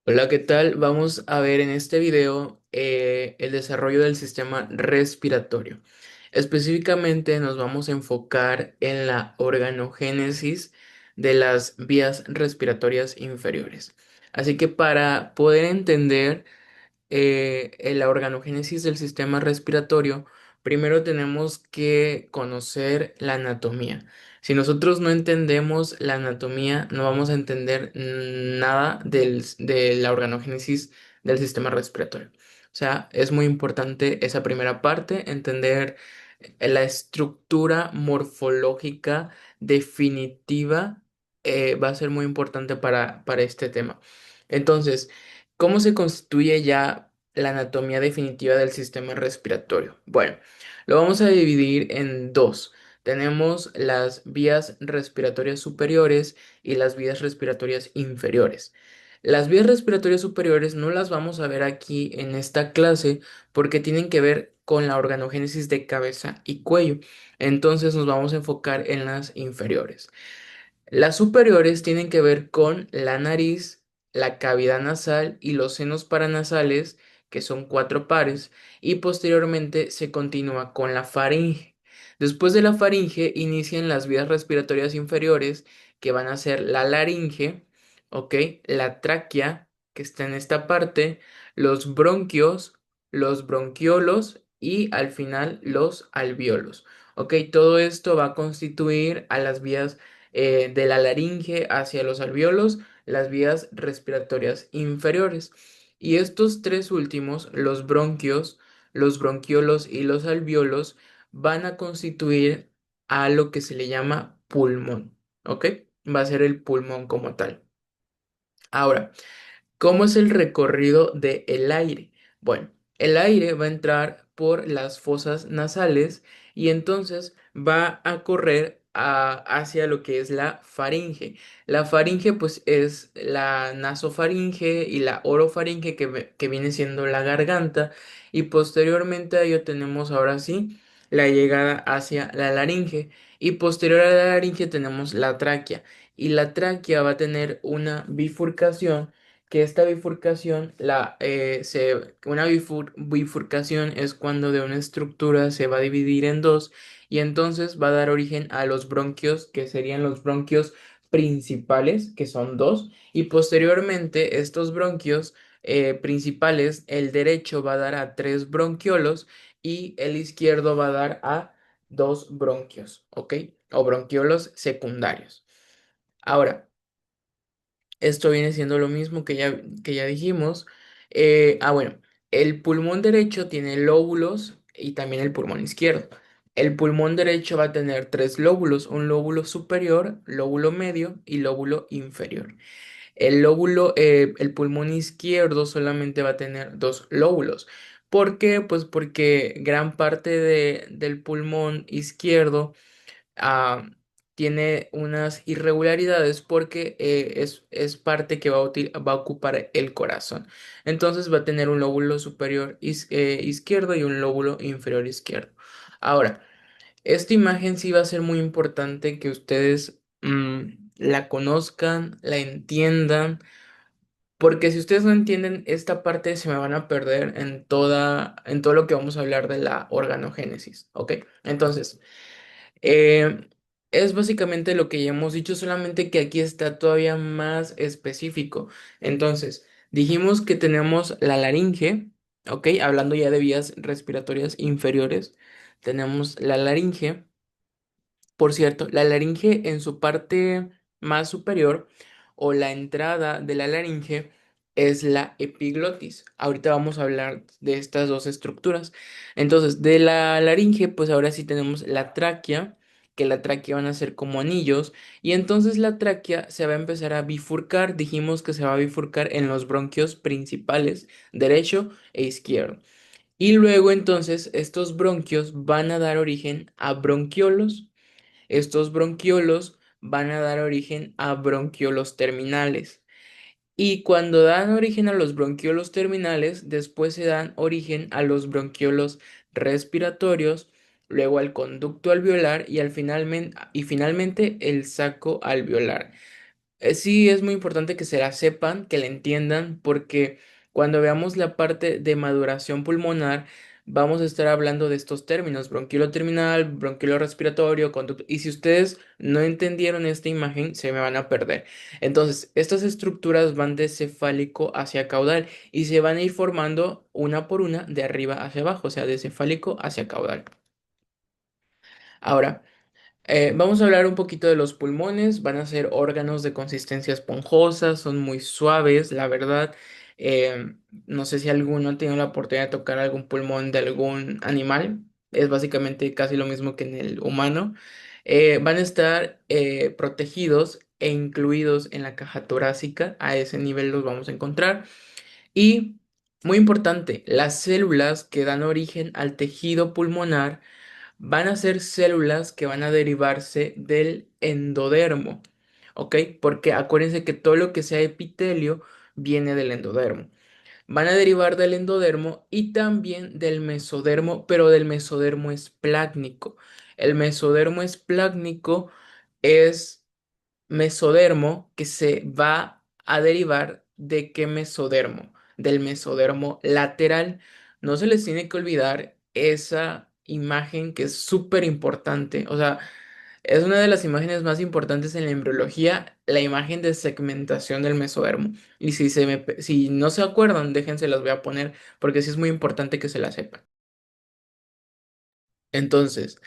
Hola, ¿qué tal? Vamos a ver en este video el desarrollo del sistema respiratorio. Específicamente nos vamos a enfocar en la organogénesis de las vías respiratorias inferiores. Así que para poder entender en la organogénesis del sistema respiratorio, primero tenemos que conocer la anatomía. Si nosotros no entendemos la anatomía, no vamos a entender nada de la organogénesis del sistema respiratorio. O sea, es muy importante esa primera parte, entender la estructura morfológica definitiva, va a ser muy importante para este tema. Entonces, ¿cómo se constituye ya la anatomía definitiva del sistema respiratorio? Bueno, lo vamos a dividir en dos. Tenemos las vías respiratorias superiores y las vías respiratorias inferiores. Las vías respiratorias superiores no las vamos a ver aquí en esta clase porque tienen que ver con la organogénesis de cabeza y cuello. Entonces nos vamos a enfocar en las inferiores. Las superiores tienen que ver con la nariz, la cavidad nasal y los senos paranasales, que son cuatro pares, y posteriormente se continúa con la faringe. Después de la faringe inician las vías respiratorias inferiores, que van a ser la laringe, ¿ok? La tráquea, que está en esta parte, los bronquios, los bronquiolos y al final los alvéolos. ¿Ok? Todo esto va a constituir a las vías de la laringe hacia los alvéolos, las vías respiratorias inferiores. Y estos tres últimos, los bronquios, los bronquiolos y los alvéolos, van a constituir a lo que se le llama pulmón, ¿ok? Va a ser el pulmón como tal. Ahora, ¿cómo es el recorrido del aire? Bueno, el aire va a entrar por las fosas nasales y entonces va a correr hacia lo que es la faringe. La faringe pues es la nasofaringe y la orofaringe que viene siendo la garganta y posteriormente a ello tenemos ahora sí la llegada hacia la laringe y posterior a la laringe tenemos la tráquea y la tráquea va a tener una bifurcación que esta bifurcación, una bifurcación es cuando de una estructura se va a dividir en dos y entonces va a dar origen a los bronquios, que serían los bronquios principales, que son dos, y posteriormente estos bronquios principales, el derecho va a dar a tres bronquiolos y el izquierdo va a dar a dos bronquios, ¿ok? O bronquiolos secundarios. Ahora, esto viene siendo lo mismo que ya dijimos. Bueno, el pulmón derecho tiene lóbulos y también el pulmón izquierdo. El pulmón derecho va a tener tres lóbulos, un lóbulo superior, lóbulo medio y lóbulo inferior. El pulmón izquierdo solamente va a tener dos lóbulos. ¿Por qué? Pues porque gran parte del pulmón izquierdo ah, tiene unas irregularidades porque es parte que va a ocupar el corazón. Entonces va a tener un lóbulo superior izquierdo y un lóbulo inferior izquierdo. Ahora, esta imagen sí va a ser muy importante que ustedes la conozcan, la entiendan, porque si ustedes no entienden esta parte se me van a perder en todo lo que vamos a hablar de la organogénesis, ¿ok? Entonces... Eh, es básicamente lo que ya hemos dicho, solamente que aquí está todavía más específico. Entonces, dijimos que tenemos la laringe, ¿ok? Hablando ya de vías respiratorias inferiores, tenemos la laringe. Por cierto, la laringe en su parte más superior o la entrada de la laringe es la epiglotis. Ahorita vamos a hablar de estas dos estructuras. Entonces, de la laringe, pues ahora sí tenemos la tráquea, que la tráquea van a ser como anillos, y entonces la tráquea se va a empezar a bifurcar. Dijimos que se va a bifurcar en los bronquios principales, derecho e izquierdo. Y luego entonces estos bronquios van a dar origen a bronquiolos. Estos bronquiolos van a dar origen a bronquiolos terminales. Y cuando dan origen a los bronquiolos terminales, después se dan origen a los bronquiolos respiratorios, luego al conducto alveolar y finalmente el saco alveolar. Sí, es muy importante que se la sepan, que la entiendan, porque cuando veamos la parte de maduración pulmonar, vamos a estar hablando de estos términos, bronquilo terminal, bronquilo respiratorio, y si ustedes no entendieron esta imagen, se me van a perder. Entonces, estas estructuras van de cefálico hacia caudal y se van a ir formando una por una de arriba hacia abajo, o sea, de cefálico hacia caudal. Ahora, vamos a hablar un poquito de los pulmones. Van a ser órganos de consistencia esponjosa, son muy suaves, la verdad. No sé si alguno ha tenido la oportunidad de tocar algún pulmón de algún animal. Es básicamente casi lo mismo que en el humano. Van a estar protegidos e incluidos en la caja torácica. A ese nivel los vamos a encontrar. Y, muy importante, las células que dan origen al tejido pulmonar van a ser células que van a derivarse del endodermo, ¿ok? Porque acuérdense que todo lo que sea epitelio viene del endodermo. Van a derivar del endodermo y también del mesodermo, pero del mesodermo esplácnico. El mesodermo esplácnico es mesodermo que se va a derivar de qué mesodermo, del mesodermo lateral. No se les tiene que olvidar esa imagen que es súper importante. O sea, es una de las imágenes más importantes en la embriología, la imagen de segmentación del mesodermo. Y si no se acuerdan, déjense las voy a poner porque sí es muy importante que se la sepan. Entonces,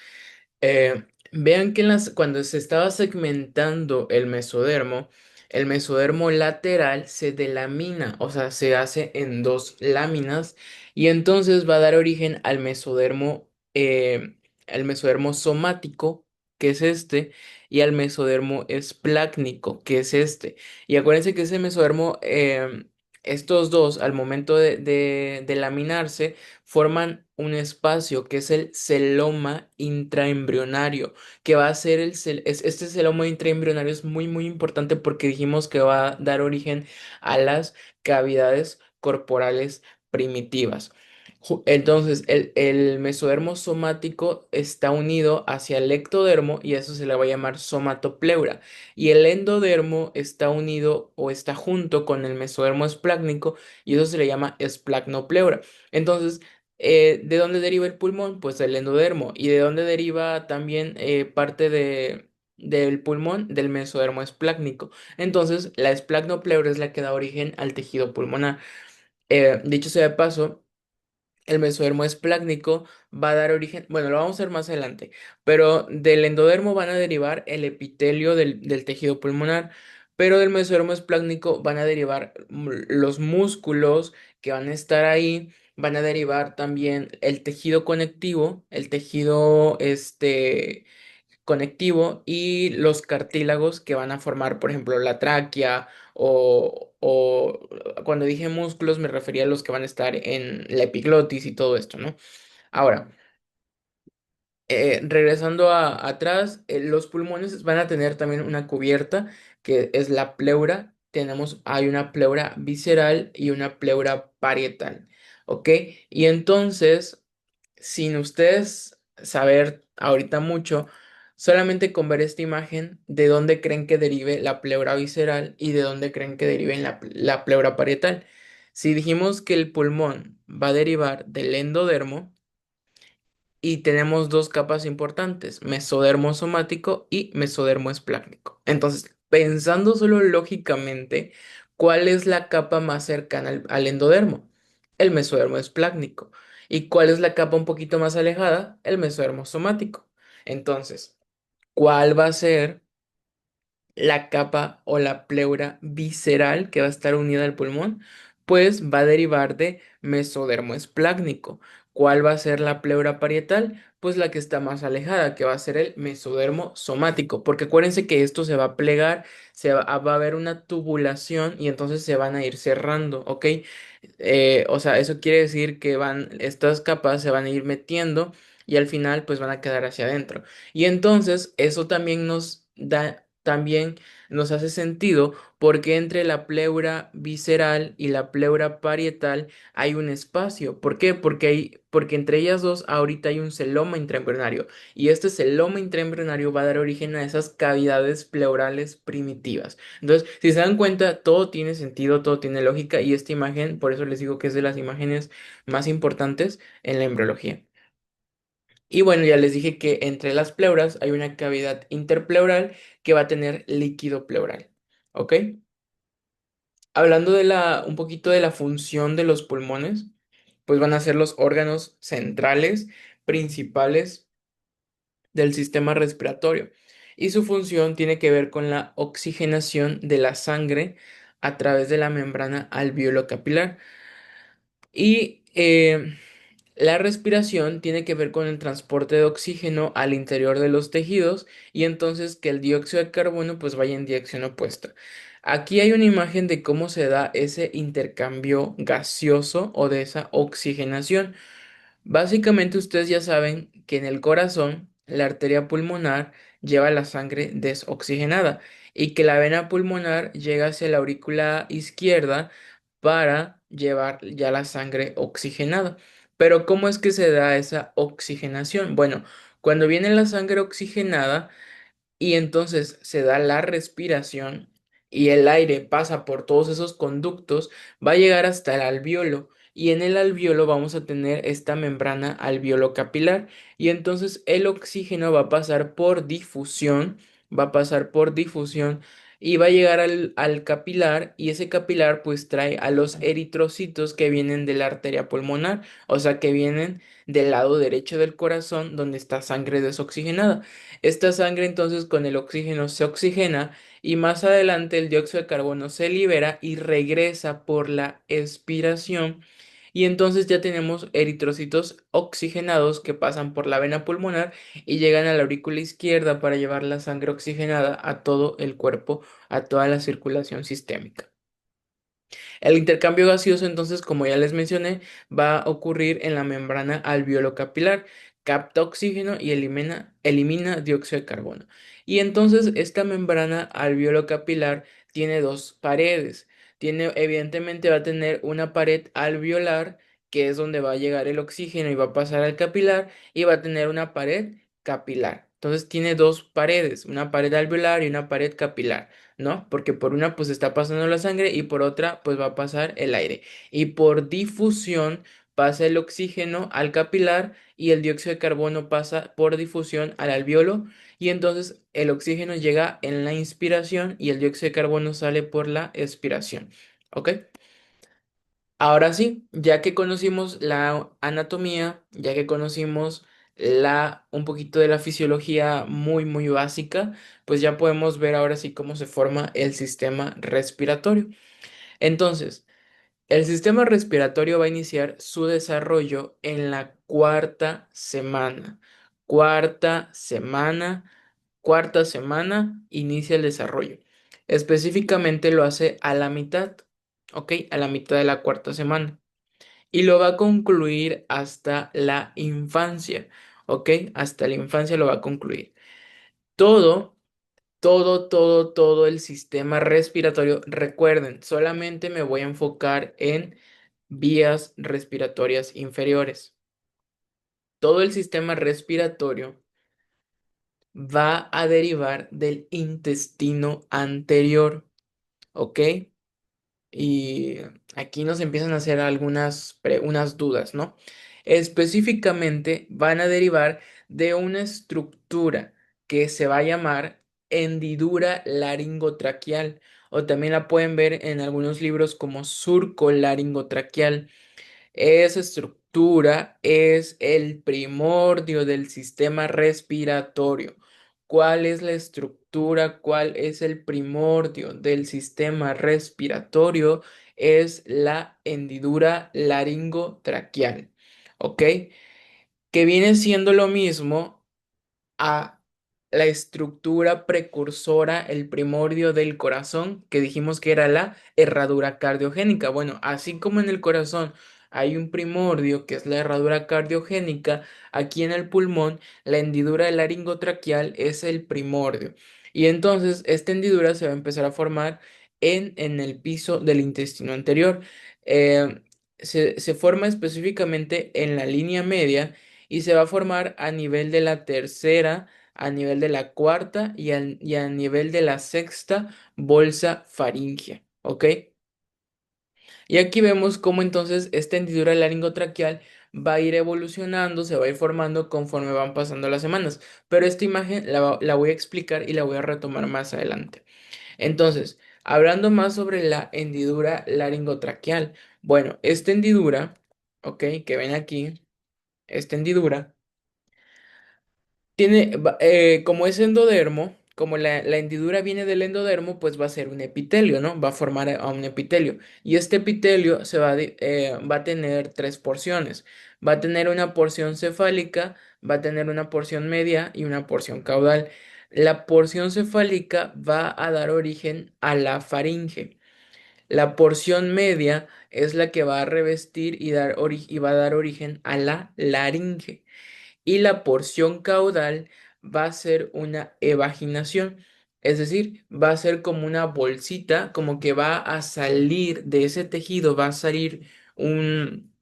vean que cuando se estaba segmentando el mesodermo lateral se delamina, o sea, se hace en dos láminas y entonces va a dar origen al mesodermo somático, que es este, y al mesodermo esplácnico, que es este. Y acuérdense que ese mesodermo, estos dos, al momento de laminarse, forman un espacio que es el celoma intraembrionario, que va a ser este celoma intraembrionario es muy muy importante porque dijimos que va a dar origen a las cavidades corporales primitivas. Entonces, el mesodermo somático está unido hacia el ectodermo y eso se le va a llamar somatopleura. Y el endodermo está unido o está junto con el mesodermo esplácnico y eso se le llama esplacnopleura. Entonces, ¿de dónde deriva el pulmón? Pues del endodermo. ¿Y de dónde deriva también parte del pulmón? Del mesodermo esplácnico. Entonces, la esplacnopleura es la que da origen al tejido pulmonar. Dicho sea de paso, el mesodermo esplácnico va a dar origen, bueno, lo vamos a ver más adelante, pero del endodermo van a derivar el epitelio del tejido pulmonar, pero del mesodermo esplácnico van a derivar los músculos que van a estar ahí, van a derivar también el tejido conectivo, el tejido conectivo y los cartílagos que van a formar, por ejemplo, la tráquea o cuando dije músculos me refería a los que van a estar en la epiglotis y todo esto, ¿no? Ahora, regresando atrás, los pulmones van a tener también una cubierta que es la pleura. Hay una pleura visceral y una pleura parietal, ¿ok? Y entonces, sin ustedes saber ahorita mucho, solamente con ver esta imagen, ¿de dónde creen que derive la pleura visceral y de dónde creen que derive la pleura parietal? Si dijimos que el pulmón va a derivar del endodermo, y tenemos dos capas importantes, mesodermo somático y mesodermo esplácnico. Entonces, pensando solo lógicamente, ¿cuál es la capa más cercana al endodermo? El mesodermo esplácnico. ¿Y cuál es la capa un poquito más alejada? El mesodermo somático. Entonces, ¿cuál va a ser la capa o la pleura visceral que va a estar unida al pulmón? Pues va a derivar de mesodermo esplácnico. ¿Cuál va a ser la pleura parietal? Pues la que está más alejada, que va a ser el mesodermo somático, porque acuérdense que esto se va a plegar, va a haber una tubulación y entonces se van a ir cerrando, ¿ok? O sea, eso quiere decir que estas capas se van a ir metiendo y al final pues van a quedar hacia adentro. Y entonces eso también nos da también nos hace sentido porque entre la pleura visceral y la pleura parietal hay un espacio. ¿Por qué? Porque entre ellas dos ahorita hay un celoma intraembrionario y este celoma intraembrionario va a dar origen a esas cavidades pleurales primitivas. Entonces, si se dan cuenta, todo tiene sentido, todo tiene lógica y esta imagen, por eso les digo que es de las imágenes más importantes en la embriología. Y bueno, ya les dije que entre las pleuras hay una cavidad interpleural que va a tener líquido pleural. ¿Ok? Hablando un poquito de la función de los pulmones, pues van a ser los órganos centrales, principales del sistema respiratorio. Y su función tiene que ver con la oxigenación de la sangre a través de la membrana alveolo-capilar. Y la respiración tiene que ver con el transporte de oxígeno al interior de los tejidos y entonces que el dióxido de carbono pues vaya en dirección opuesta. Aquí hay una imagen de cómo se da ese intercambio gaseoso o de esa oxigenación. Básicamente ustedes ya saben que en el corazón la arteria pulmonar lleva la sangre desoxigenada y que la vena pulmonar llega hacia la aurícula izquierda para llevar ya la sangre oxigenada. Pero ¿cómo es que se da esa oxigenación? Bueno, cuando viene la sangre oxigenada, y entonces se da la respiración y el aire pasa por todos esos conductos, va a llegar hasta el alveolo y en el alveolo vamos a tener esta membrana alveolo-capilar y entonces el oxígeno va a pasar por difusión, va a pasar por difusión y va a llegar al capilar y ese capilar pues trae a los eritrocitos que vienen de la arteria pulmonar, o sea que vienen del lado derecho del corazón donde está sangre desoxigenada. Esta sangre entonces con el oxígeno se oxigena y más adelante el dióxido de carbono se libera y regresa por la expiración y entonces ya tenemos eritrocitos oxigenados que pasan por la vena pulmonar y llegan a la aurícula izquierda para llevar la sangre oxigenada a todo el cuerpo, a toda la circulación sistémica. El intercambio gaseoso, entonces, como ya les mencioné, va a ocurrir en la membrana alveolo-capilar, capta oxígeno y elimina dióxido de carbono. Y entonces esta membrana alveolo-capilar tiene dos paredes. Evidentemente va a tener una pared alveolar, que es donde va a llegar el oxígeno y va a pasar al capilar, y va a tener una pared capilar. Entonces tiene dos paredes, una pared alveolar y una pared capilar. ¿No? Porque por una pues está pasando la sangre y por otra pues va a pasar el aire. Y por difusión pasa el oxígeno al capilar y el dióxido de carbono pasa por difusión al alveolo y entonces el oxígeno llega en la inspiración y el dióxido de carbono sale por la expiración. ¿Ok? Ahora sí, ya que conocimos la anatomía, ya que conocimos un poquito de la fisiología muy básica, pues ya podemos ver ahora sí cómo se forma el sistema respiratorio. Entonces, el sistema respiratorio va a iniciar su desarrollo en la cuarta semana. Cuarta semana, cuarta semana inicia el desarrollo. Específicamente lo hace a la mitad, ¿ok? A la mitad de la cuarta semana y lo va a concluir hasta la infancia, ¿ok? Hasta la infancia lo va a concluir. Todo, todo el sistema respiratorio, recuerden, solamente me voy a enfocar en vías respiratorias inferiores. Todo el sistema respiratorio va a derivar del intestino anterior, ¿ok? Y aquí nos empiezan a hacer unas dudas, ¿no? Específicamente van a derivar de una estructura que se va a llamar hendidura laringotraqueal o también la pueden ver en algunos libros como surco laringotraqueal. Esa estructura es el primordio del sistema respiratorio. ¿Cuál es la estructura? ¿Cuál es el primordio del sistema respiratorio? Es la hendidura laringotraqueal. ¿Ok? Que viene siendo lo mismo a la estructura precursora, el primordio del corazón, que dijimos que era la herradura cardiogénica. Bueno, así como en el corazón hay un primordio que es la herradura cardiogénica, aquí en el pulmón la hendidura laringotraqueal es el primordio. Y entonces esta hendidura se va a empezar a formar en el piso del intestino anterior. Eh, se forma específicamente en la línea media y se va a formar a nivel de la tercera, a nivel de la cuarta y a nivel de la sexta bolsa faríngea. ¿Ok? Y aquí vemos cómo entonces esta hendidura laringotraqueal va a ir evolucionando, se va a ir formando conforme van pasando las semanas. Pero esta imagen la voy a explicar y la voy a retomar más adelante. Entonces, hablando más sobre la hendidura laringotraqueal. Bueno, esta hendidura, ok, que ven aquí, esta hendidura. Como es endodermo, como la hendidura viene del endodermo, pues va a ser un epitelio, ¿no? Va a formar a un epitelio. Y este epitelio va a tener tres porciones. Va a tener una porción cefálica, va a tener una porción media y una porción caudal. La porción cefálica va a dar origen a la faringe. La porción media es la que va a revestir y va a dar origen a la laringe y la porción caudal va a ser una evaginación, es decir, va a ser como una bolsita, como que va a salir de ese tejido, va a salir un,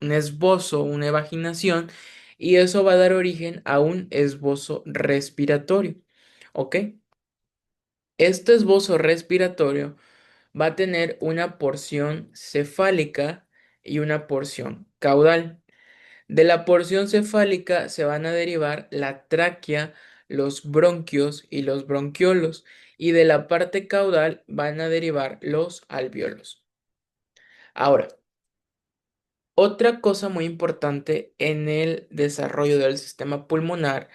un esbozo, una evaginación, y eso va a dar origen a un esbozo respiratorio. ¿Ok? Este esbozo respiratorio va a tener una porción cefálica y una porción caudal. De la porción cefálica se van a derivar la tráquea, los bronquios y los bronquiolos, y de la parte caudal van a derivar los alvéolos. Ahora, otra cosa muy importante en el desarrollo del sistema pulmonar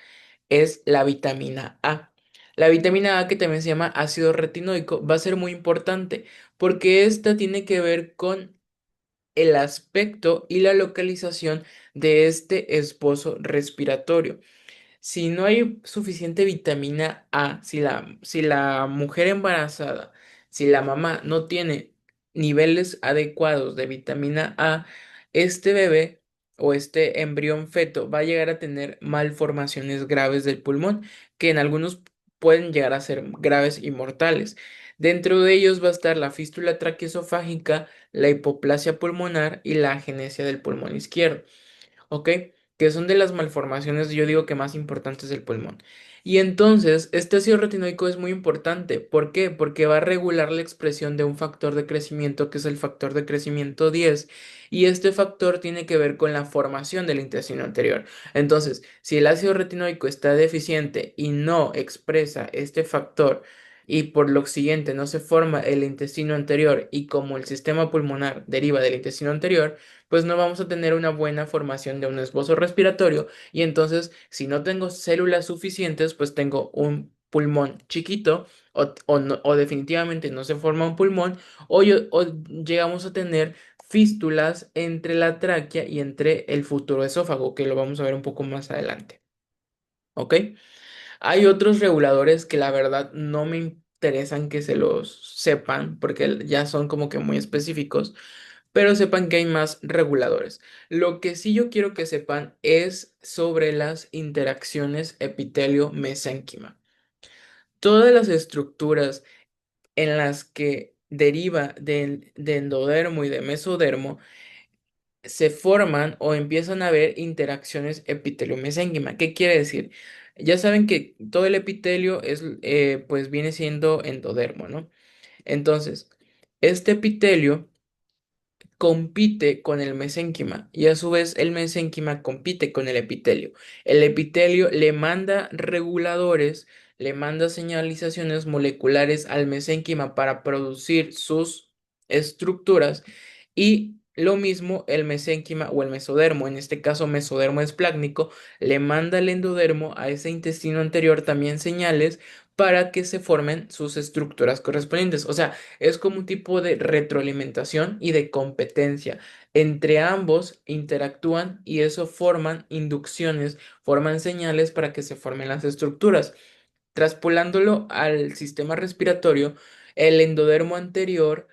es la vitamina A. La vitamina A, que también se llama ácido retinoico, va a ser muy importante porque esta tiene que ver con el aspecto y la localización de este esbozo respiratorio. Si no hay suficiente vitamina A, si la mujer embarazada, si la mamá no tiene niveles adecuados de vitamina A, este bebé o este embrión feto va a llegar a tener malformaciones graves del pulmón, que en algunos pueden llegar a ser graves y mortales. Dentro de ellos va a estar la fístula traqueosofágica, la hipoplasia pulmonar y la agenesia del pulmón izquierdo. ¿Ok? Que son de las malformaciones, yo digo que más importantes del pulmón. Y entonces, este ácido retinoico es muy importante. ¿Por qué? Porque va a regular la expresión de un factor de crecimiento que es el factor de crecimiento 10 y este factor tiene que ver con la formación del intestino anterior. Entonces, si el ácido retinoico está deficiente y no expresa este factor y por lo siguiente no se forma el intestino anterior y como el sistema pulmonar deriva del intestino anterior, pues no vamos a tener una buena formación de un esbozo respiratorio y entonces si no tengo células suficientes, pues tengo un pulmón chiquito o definitivamente no se forma un pulmón o llegamos a tener fístulas entre la tráquea y entre el futuro esófago, que lo vamos a ver un poco más adelante. ¿Ok? Hay otros reguladores que la verdad no me interesan que se los sepan porque ya son como que muy específicos, pero sepan que hay más reguladores. Lo que sí yo quiero que sepan es sobre las interacciones epitelio-mesénquima. Todas las estructuras en las que deriva de endodermo y de mesodermo se forman o empiezan a haber interacciones epitelio-mesénquima. ¿Qué quiere decir? Ya saben que todo el epitelio pues viene siendo endodermo, ¿no? Entonces, este epitelio compite con el mesénquima y a su vez el mesénquima compite con el epitelio. El epitelio le manda reguladores, le manda señalizaciones moleculares al mesénquima para producir sus estructuras y lo mismo el mesénquima o el mesodermo, en este caso mesodermo esplácnico, le manda al endodermo a ese intestino anterior también señales para que se formen sus estructuras correspondientes. O sea, es como un tipo de retroalimentación y de competencia. Entre ambos interactúan y eso forman inducciones, forman señales para que se formen las estructuras. Traspolándolo al sistema respiratorio, el endodermo anterior,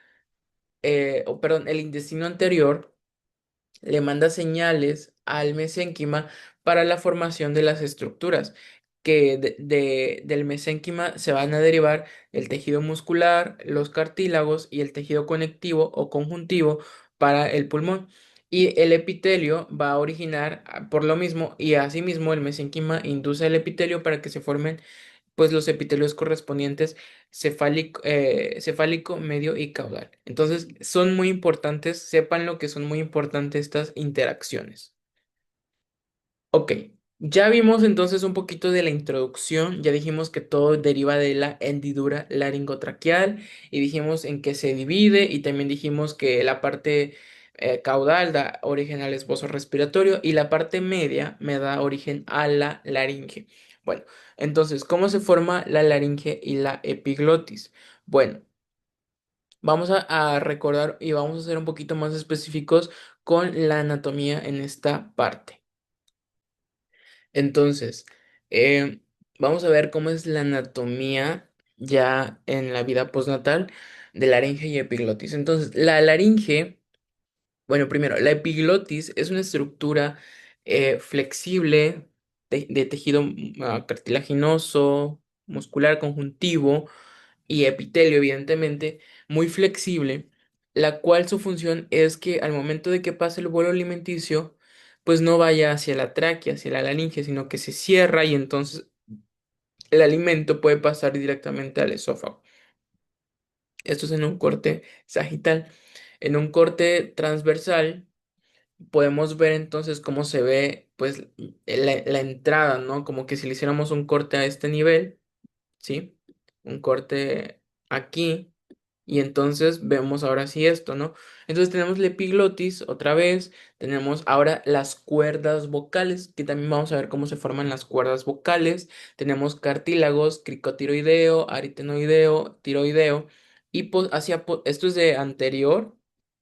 perdón, el intestino anterior le manda señales al mesénquima para la formación de las estructuras. del mesénquima se van a derivar el tejido muscular, los cartílagos y el tejido conectivo o conjuntivo para el pulmón. Y el epitelio va a originar por lo mismo y asimismo el mesénquima induce el epitelio para que se formen pues los epitelios correspondientes cefálico, medio y caudal. Entonces son muy importantes, sepan lo que son muy importantes estas interacciones. Ok, ya vimos entonces un poquito de la introducción, ya dijimos que todo deriva de la hendidura laringotraqueal y dijimos en qué se divide y también dijimos que la parte caudal da origen al esbozo respiratorio y la parte media me da origen a la laringe. Bueno, entonces, ¿cómo se forma la laringe y la epiglotis? Bueno, vamos a recordar y vamos a ser un poquito más específicos con la anatomía en esta parte. Entonces, eh, vamos a ver cómo es la anatomía ya en la vida postnatal de laringe y epiglotis. Entonces, la laringe, bueno, primero, la epiglotis es una estructura flexible de tejido cartilaginoso, muscular, conjuntivo y epitelio, evidentemente, muy flexible, la cual su función es que al momento de que pase el bolo alimenticio, pues no vaya hacia la tráquea, hacia la laringe, sino que se cierra y entonces el alimento puede pasar directamente al esófago. Esto es en un corte sagital. En un corte transversal podemos ver entonces cómo se ve pues la entrada, ¿no? Como que si le hiciéramos un corte a este nivel, ¿sí? Un corte aquí. Y entonces vemos ahora sí esto, ¿no? Entonces tenemos la epiglotis otra vez, tenemos ahora las cuerdas vocales, que también vamos a ver cómo se forman las cuerdas vocales. Tenemos cartílagos, cricotiroideo, aritenoideo, tiroideo, y esto es de anterior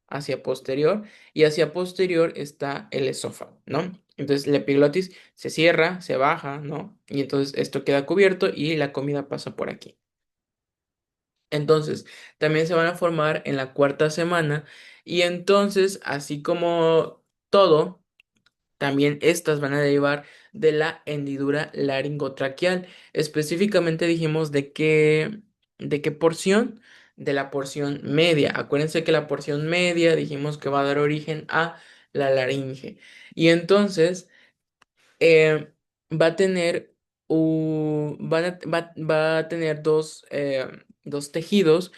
hacia posterior, y hacia posterior está el esófago, ¿no? Entonces la epiglotis se cierra, se baja, ¿no? Y entonces esto queda cubierto y la comida pasa por aquí. Entonces, también se van a formar en la cuarta semana y entonces, así como todo, también estas van a derivar de la hendidura laringotraqueal. Específicamente dijimos de qué porción, de la porción media. Acuérdense que la porción media dijimos que va a dar origen a la laringe. Y entonces va a tener, va a tener dos tejidos.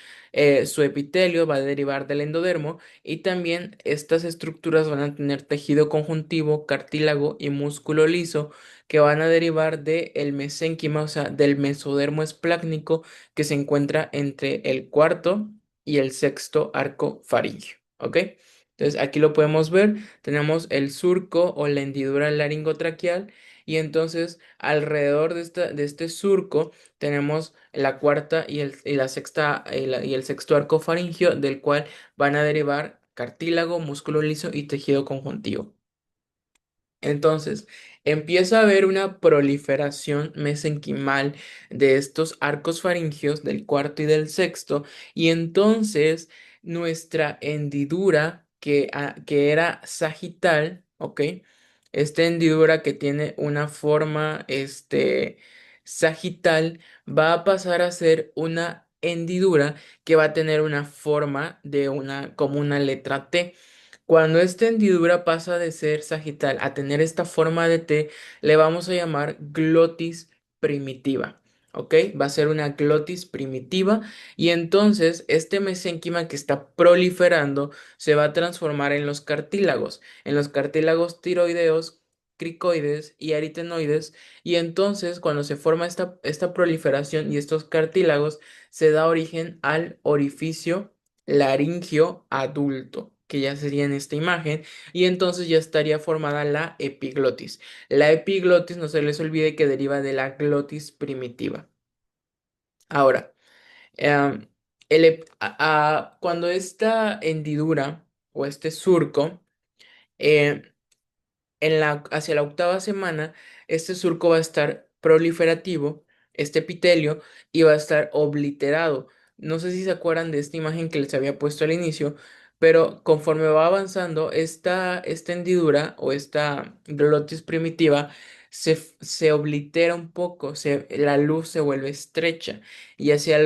Su epitelio va a derivar del endodermo y también estas estructuras van a tener tejido conjuntivo, cartílago y músculo liso que van a derivar del mesénquima, o sea, del mesodermo esplácnico que se encuentra entre el cuarto y el sexto arco faríngeo. ¿Ok? Entonces aquí lo podemos ver, tenemos el surco o la hendidura laringotraqueal y entonces alrededor de este surco tenemos la cuarta y la sexta y el sexto arco faríngeo del cual van a derivar cartílago, músculo liso y tejido conjuntivo. Entonces, empieza a haber una proliferación mesenquimal de estos arcos faringeos del cuarto y del sexto, y entonces nuestra hendidura, que era sagital, ¿ok? Esta hendidura que tiene una forma, sagital, va a pasar a ser una hendidura que va a tener una forma como una letra T. Cuando esta hendidura pasa de ser sagital a tener esta forma de T, le vamos a llamar glotis primitiva. ¿Ok? Va a ser una glotis primitiva y entonces este mesénquima que está proliferando se va a transformar en los cartílagos tiroideos, cricoides y aritenoides y entonces cuando se forma esta proliferación y estos cartílagos se da origen al orificio laringio adulto, que ya sería en esta imagen, y entonces ya estaría formada la epiglotis. La epiglotis, no se les olvide que deriva de la glotis primitiva. Ahora, em, cuando esta hendidura o este surco em, hacia la octava semana, este surco va a estar proliferativo, este epitelio, y va a estar obliterado. No sé si se acuerdan de esta imagen que les había puesto al inicio, pero conforme va avanzando, esta hendidura o esta glotis primitiva se oblitera un poco, la luz se vuelve estrecha y hacia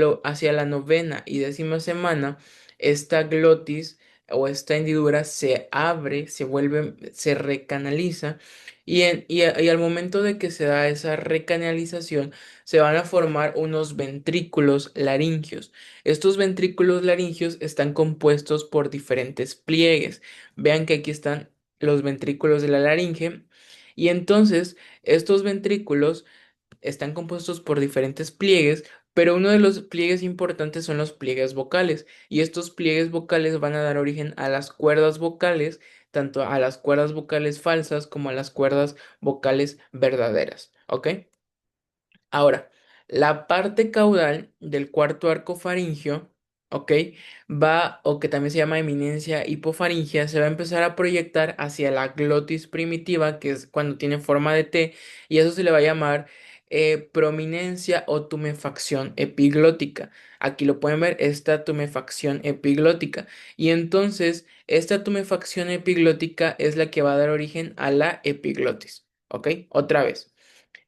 la novena y décima semana, esta glotis o esta hendidura se abre, se recanaliza y al momento de que se da esa recanalización, se van a formar unos ventrículos laringios. Estos ventrículos laringios están compuestos por diferentes pliegues. Vean que aquí están los ventrículos de la laringe y entonces estos ventrículos están compuestos por diferentes pliegues, pero uno de los pliegues importantes son los pliegues vocales y estos pliegues vocales van a dar origen a las cuerdas vocales, tanto a las cuerdas vocales falsas como a las cuerdas vocales verdaderas, ¿ok? Ahora, la parte caudal del cuarto arco faringio, ¿ok? O que también se llama eminencia hipofaringia, se va a empezar a proyectar hacia la glotis primitiva, que es cuando tiene forma de T, y eso se le va a llamar prominencia o tumefacción epiglótica. Aquí lo pueden ver, esta tumefacción epiglótica. Y entonces, esta tumefacción epiglótica es la que va a dar origen a la epiglotis, ¿ok? Otra vez.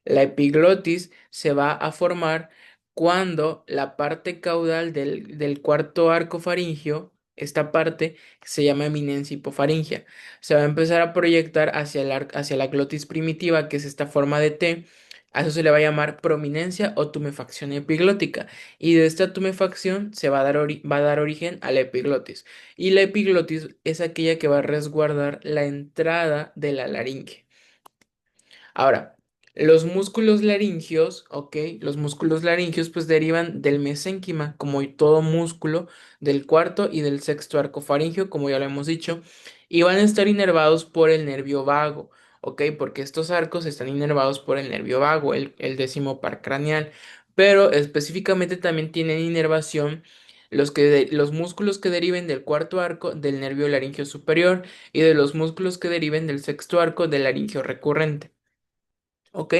La epiglotis se va a formar cuando la parte caudal del cuarto arco faringio, esta parte se llama eminencia hipofaringia, se va a empezar a proyectar hacia la glotis primitiva, que es esta forma de T. A eso se le va a llamar prominencia o tumefacción epiglótica. Y de esta tumefacción se va a va a dar origen a la epiglotis. Y la epiglotis es aquella que va a resguardar la entrada de la laringe. Ahora, los músculos laringios, ¿ok? Los músculos laringios pues derivan del mesénquima, como todo músculo del cuarto y del sexto arco faríngeo, como ya lo hemos dicho, y van a estar inervados por el nervio vago, ¿ok? Porque estos arcos están inervados por el nervio vago, el décimo par craneal, pero específicamente también tienen inervación los músculos que deriven del cuarto arco del nervio laringio superior y de los músculos que deriven del sexto arco del laringio recurrente. ¿Ok?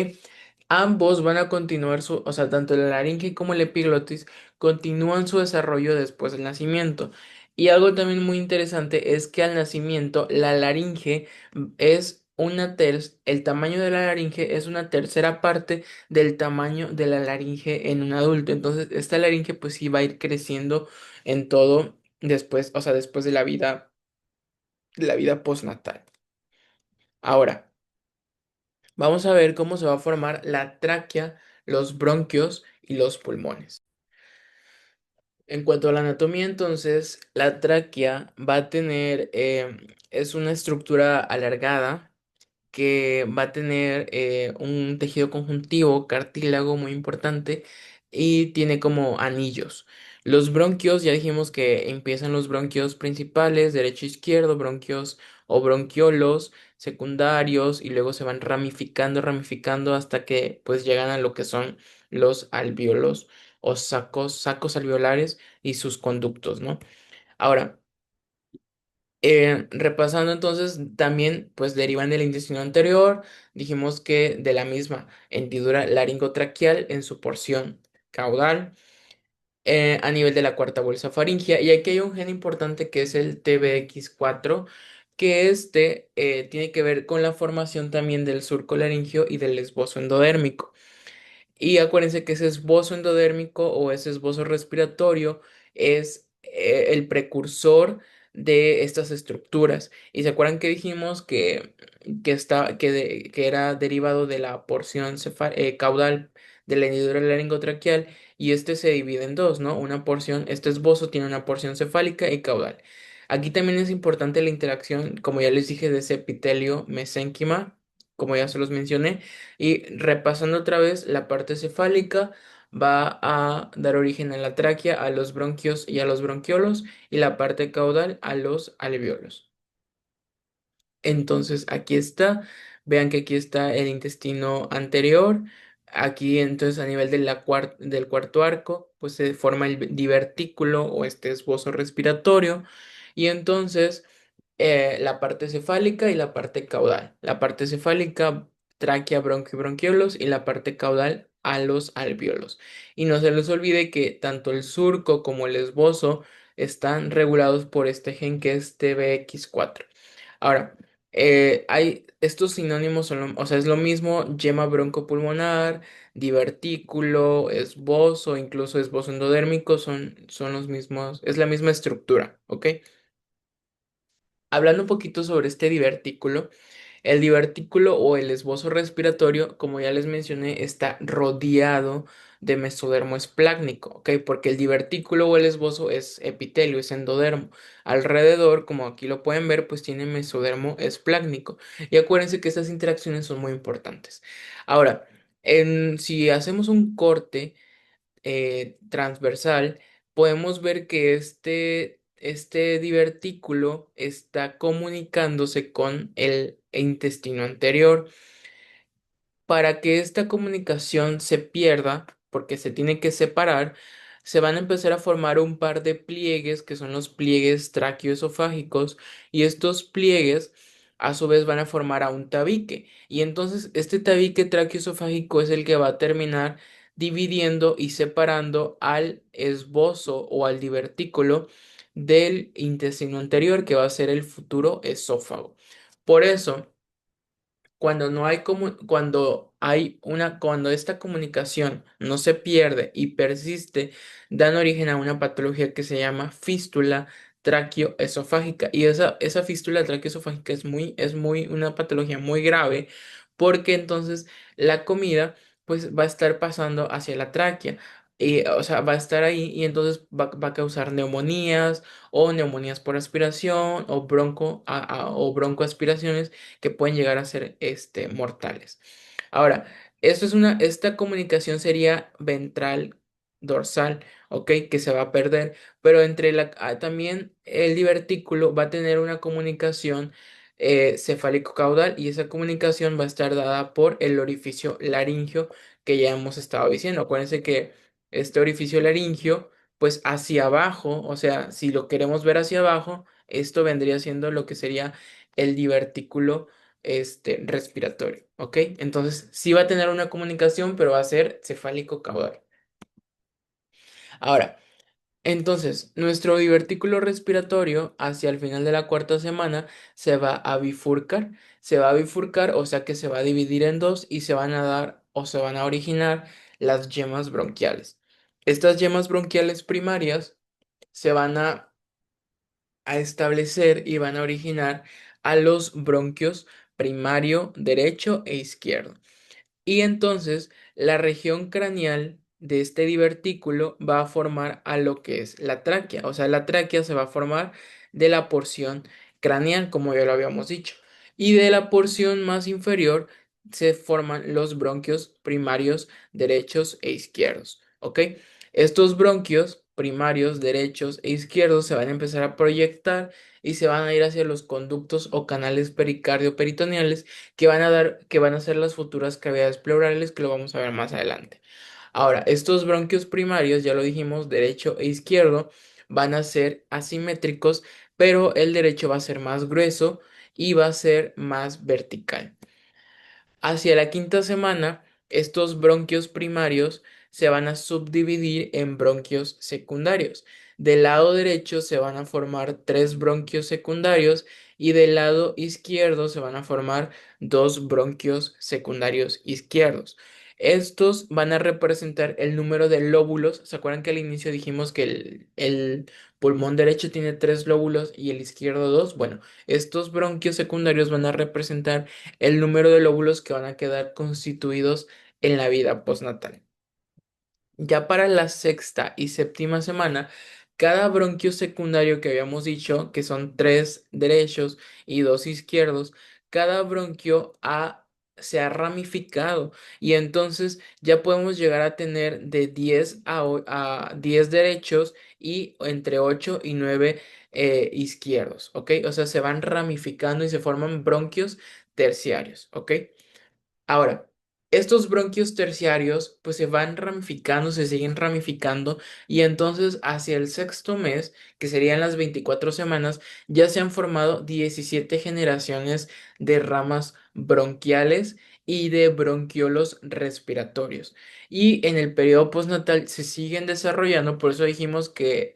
Ambos van a continuar o sea, tanto la laringe como la epiglotis continúan su desarrollo después del nacimiento. Y algo también muy interesante es que al nacimiento la laringe el tamaño de la laringe es una tercera parte del tamaño de la laringe en un adulto. Entonces, esta laringe pues sí va a ir creciendo en todo después, o sea, después de la vida postnatal. Ahora. Vamos a ver cómo se va a formar la tráquea, los bronquios y los pulmones. En cuanto a la anatomía, entonces, la tráquea va a tener, es una estructura alargada que va a tener un tejido conjuntivo, cartílago muy importante y tiene como anillos. Los bronquios, ya dijimos que empiezan los bronquios principales, derecho e izquierdo, bronquios o bronquiolos secundarios y luego se van ramificando hasta que pues llegan a lo que son los alvéolos o sacos alveolares y sus conductos, ¿no? Ahora, repasando entonces, también pues derivan del intestino anterior, dijimos que de la misma hendidura laringotraqueal en su porción caudal, a nivel de la cuarta bolsa faríngea, y aquí hay un gen importante que es el TBX4, que tiene que ver con la formación también del surco laringio y del esbozo endodérmico. Y acuérdense que ese esbozo endodérmico o ese esbozo respiratorio es el precursor de estas estructuras. Y se acuerdan que dijimos que era derivado de la porción caudal de la hendidura laringotraqueal y este se divide en dos, ¿no? Una porción, este esbozo tiene una porción cefálica y caudal. Aquí también es importante la interacción, como ya les dije, de ese epitelio mesénquima, como ya se los mencioné. Y repasando otra vez, la parte cefálica va a dar origen a la tráquea, a los bronquios y a los bronquiolos, y la parte caudal a los alveolos. Entonces, aquí está. Vean que aquí está el intestino anterior. Aquí, entonces, a nivel de del cuarto arco, pues se forma el divertículo o este esbozo respiratorio. Y entonces, la parte cefálica y la parte caudal. La parte cefálica, tráquea, bronquio y bronquiolos, y la parte caudal a los alvéolos. Y no se les olvide que tanto el surco como el esbozo están regulados por este gen que es TBX4. Ahora, Estos sinónimos o sea, es lo mismo, yema broncopulmonar, divertículo, esbozo, incluso esbozo endodérmico, son los mismos, es la misma estructura, ¿ok? Hablando un poquito sobre este divertículo, el divertículo o el esbozo respiratorio, como ya les mencioné, está rodeado de mesodermo esplácnico, ¿ok? Porque el divertículo o el esbozo es epitelio, es endodermo. Alrededor, como aquí lo pueden ver, pues tiene mesodermo esplácnico. Y acuérdense que estas interacciones son muy importantes. Ahora, si hacemos un corte transversal, podemos ver que este divertículo está comunicándose con el intestino anterior. Para que esta comunicación se pierda, porque se tiene que separar, se van a empezar a formar un par de pliegues que son los pliegues traqueoesofágicos y estos pliegues a su vez van a formar a un tabique y entonces este tabique traqueoesofágico es el que va a terminar dividiendo y separando al esbozo o al divertículo del intestino anterior que va a ser el futuro esófago. Por eso, cuando esta comunicación no se pierde y persiste, dan origen a una patología que se llama fístula traqueoesofágica. Y esa fístula traqueoesofágica es muy una patología muy grave porque entonces la comida pues va a estar pasando hacia la tráquea. Y, o sea, va a estar ahí y entonces va a causar neumonías o neumonías por aspiración o o broncoaspiraciones que pueden llegar a ser mortales. Ahora, esta comunicación sería ventral dorsal, ¿ok? Que se va a perder, pero también el divertículo va a tener una comunicación cefálico-caudal y esa comunicación va a estar dada por el orificio laringio que ya hemos estado diciendo. Acuérdense que este orificio laringio, pues hacia abajo, o sea, si lo queremos ver hacia abajo, esto vendría siendo lo que sería el divertículo respiratorio, ¿ok? Entonces, sí va a tener una comunicación, pero va a ser cefálico-caudal. Ahora, entonces, nuestro divertículo respiratorio hacia el final de la cuarta semana se va a bifurcar. Se va a bifurcar, o sea que se va a dividir en dos y se van a dar o se van a originar las yemas bronquiales. Estas yemas bronquiales primarias se van a establecer y van a originar a los bronquios primario, derecho e izquierdo. Y entonces la región craneal de este divertículo va a formar a lo que es la tráquea. O sea, la tráquea se va a formar de la porción craneal, como ya lo habíamos dicho. Y de la porción más inferior se forman los bronquios primarios derechos e izquierdos. ¿Ok? Estos bronquios primarios derechos e izquierdos se van a empezar a proyectar y se van a ir hacia los conductos o canales pericardio-peritoneales que van a ser las futuras cavidades pleurales que lo vamos a ver más adelante. Ahora, estos bronquios primarios, ya lo dijimos, derecho e izquierdo, van a ser asimétricos, pero el derecho va a ser más grueso y va a ser más vertical. Hacia la quinta semana, estos bronquios primarios se van a subdividir en bronquios secundarios. Del lado derecho se van a formar tres bronquios secundarios y del lado izquierdo se van a formar dos bronquios secundarios izquierdos. Estos van a representar el número de lóbulos. ¿Se acuerdan que al inicio dijimos que el pulmón derecho tiene tres lóbulos y el izquierdo dos? Bueno, estos bronquios secundarios van a representar el número de lóbulos que van a quedar constituidos en la vida postnatal. Ya para la sexta y séptima semana, cada bronquio secundario que habíamos dicho, que son tres derechos y dos izquierdos, cada se ha ramificado y entonces ya podemos llegar a tener de 10 a 10 derechos y entre 8 y 9 izquierdos, ¿ok? O sea, se van ramificando y se forman bronquios terciarios, ¿ok? Ahora, estos bronquios terciarios pues se van ramificando, se siguen ramificando y entonces hacia el sexto mes, que serían las 24 semanas, ya se han formado 17 generaciones de ramas bronquiales y de bronquiolos respiratorios. Y en el periodo postnatal se siguen desarrollando, por eso dijimos que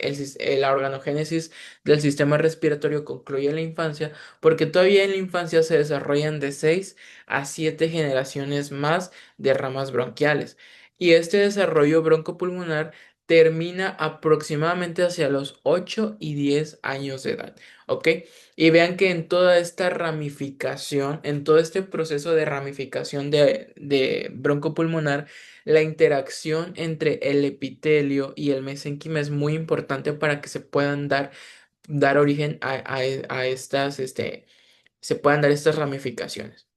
la organogénesis del sistema respiratorio concluye en la infancia, porque todavía en la infancia se desarrollan de 6 a 7 generaciones más de ramas bronquiales. Y este desarrollo broncopulmonar termina aproximadamente hacia los 8 y 10 años de edad, ¿ok? Y vean que en toda esta ramificación, en todo este proceso de ramificación de broncopulmonar, la interacción entre el epitelio y el mesénquima es muy importante para que se puedan dar origen a estas, se puedan dar estas ramificaciones.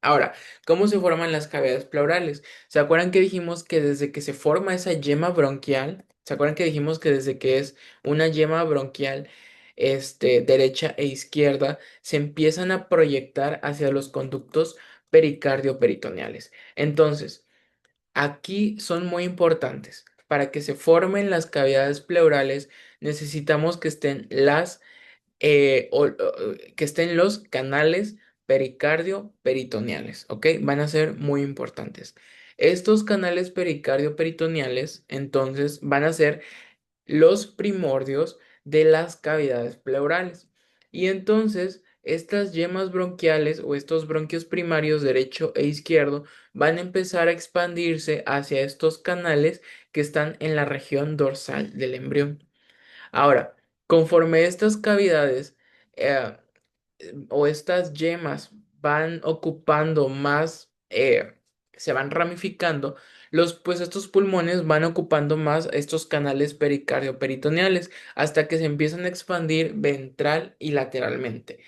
Ahora, ¿cómo se forman las cavidades pleurales? ¿Se acuerdan que dijimos que desde que se forma esa yema bronquial, se acuerdan que dijimos que desde que es una yema bronquial, derecha e izquierda, se empiezan a proyectar hacia los conductos pericardio-peritoneales? Entonces, aquí son muy importantes. Para que se formen las cavidades pleurales, necesitamos que estén que estén los canales pericardio-peritoneales, ¿ok? Van a ser muy importantes. Estos canales pericardio-peritoneales, entonces, van a ser los primordios de las cavidades pleurales. Y entonces, estas yemas bronquiales o estos bronquios primarios derecho e izquierdo van a empezar a expandirse hacia estos canales que están en la región dorsal del embrión. Ahora, conforme estas cavidades eh, o estas yemas van ocupando más, se van ramificando, pues estos pulmones van ocupando más estos canales pericardio-peritoneales hasta que se empiezan a expandir ventral y lateralmente.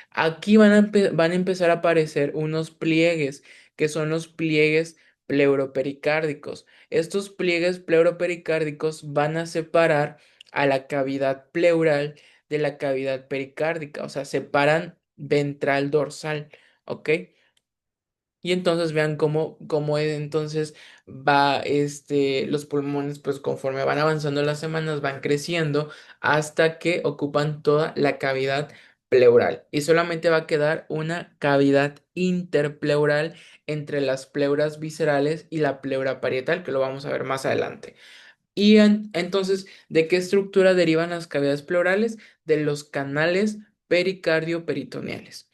Aquí van a empezar a aparecer unos pliegues, que son los pliegues pleuropericárdicos. Estos pliegues pleuropericárdicos van a separar a la cavidad pleural de la cavidad pericárdica, o sea, separan ventral dorsal, ¿ok? Y entonces vean cómo entonces va los pulmones, pues conforme van avanzando las semanas, van creciendo hasta que ocupan toda la cavidad pleural. Y solamente va a quedar una cavidad interpleural entre las pleuras viscerales y la pleura parietal, que lo vamos a ver más adelante. Y entonces, ¿de qué estructura derivan las cavidades pleurales? De los canales pericardio-peritoneales.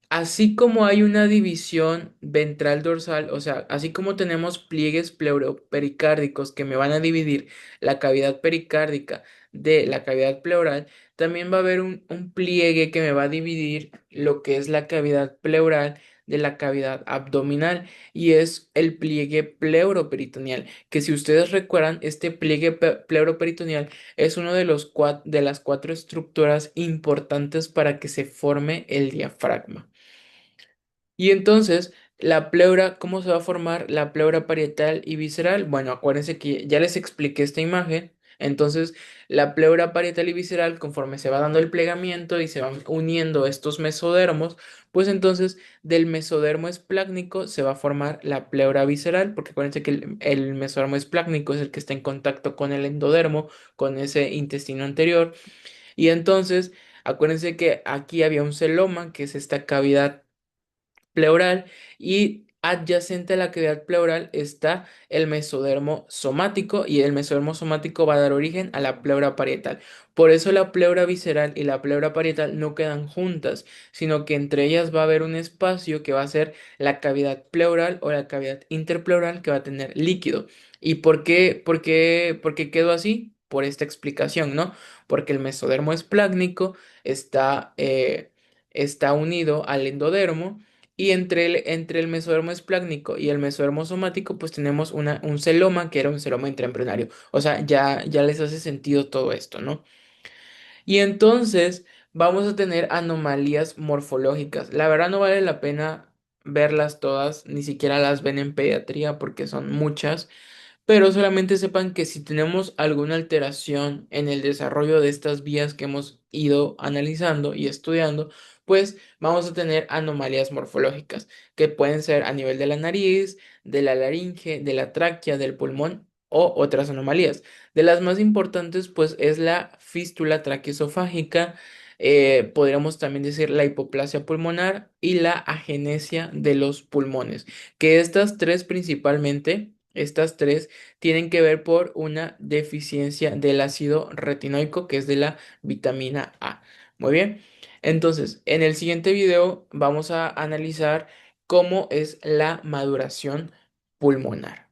Así como hay una división ventral dorsal, o sea, así como tenemos pliegues pleuropericárdicos que me van a dividir la cavidad pericárdica de la cavidad pleural, también va a haber un pliegue que me va a dividir lo que es la cavidad pleural de la cavidad abdominal y es el pliegue pleuroperitoneal, que si ustedes recuerdan, este pliegue pleuroperitoneal es uno de de las cuatro estructuras importantes para que se forme el diafragma. Y entonces, la pleura, ¿cómo se va a formar la pleura parietal y visceral? Bueno, acuérdense que ya les expliqué esta imagen. Entonces, la pleura parietal y visceral, conforme se va dando el plegamiento y se van uniendo estos mesodermos, pues entonces del mesodermo esplácnico se va a formar la pleura visceral, porque acuérdense que el mesodermo esplácnico es el que está en contacto con el endodermo, con ese intestino anterior. Y entonces, acuérdense que aquí había un celoma, que es esta cavidad pleural y adyacente a la cavidad pleural está el mesodermo somático y el mesodermo somático va a dar origen a la pleura parietal. Por eso la pleura visceral y la pleura parietal no quedan juntas, sino que entre ellas va a haber un espacio que va a ser la cavidad pleural o la cavidad interpleural que va a tener líquido. ¿Y por qué quedó así? Por esta explicación, ¿no? Porque el mesodermo esplácnico está unido al endodermo y entre el mesodermo esplácnico y el mesodermo somático, pues tenemos un celoma que era un celoma intraembrionario. O sea, ya les hace sentido todo esto, ¿no? Y entonces vamos a tener anomalías morfológicas. La verdad no vale la pena verlas todas, ni siquiera las ven en pediatría porque son muchas. Pero solamente sepan que si tenemos alguna alteración en el desarrollo de estas vías que hemos ido analizando y estudiando, pues vamos a tener anomalías morfológicas que pueden ser a nivel de la nariz, de la laringe, de la tráquea, del pulmón o otras anomalías. De las más importantes, pues es la fístula traqueosofágica, podríamos también decir la hipoplasia pulmonar y la agenesia de los pulmones, que estas tres principalmente, estas tres tienen que ver por una deficiencia del ácido retinoico, que es de la vitamina A. Muy bien, entonces en el siguiente video vamos a analizar cómo es la maduración pulmonar.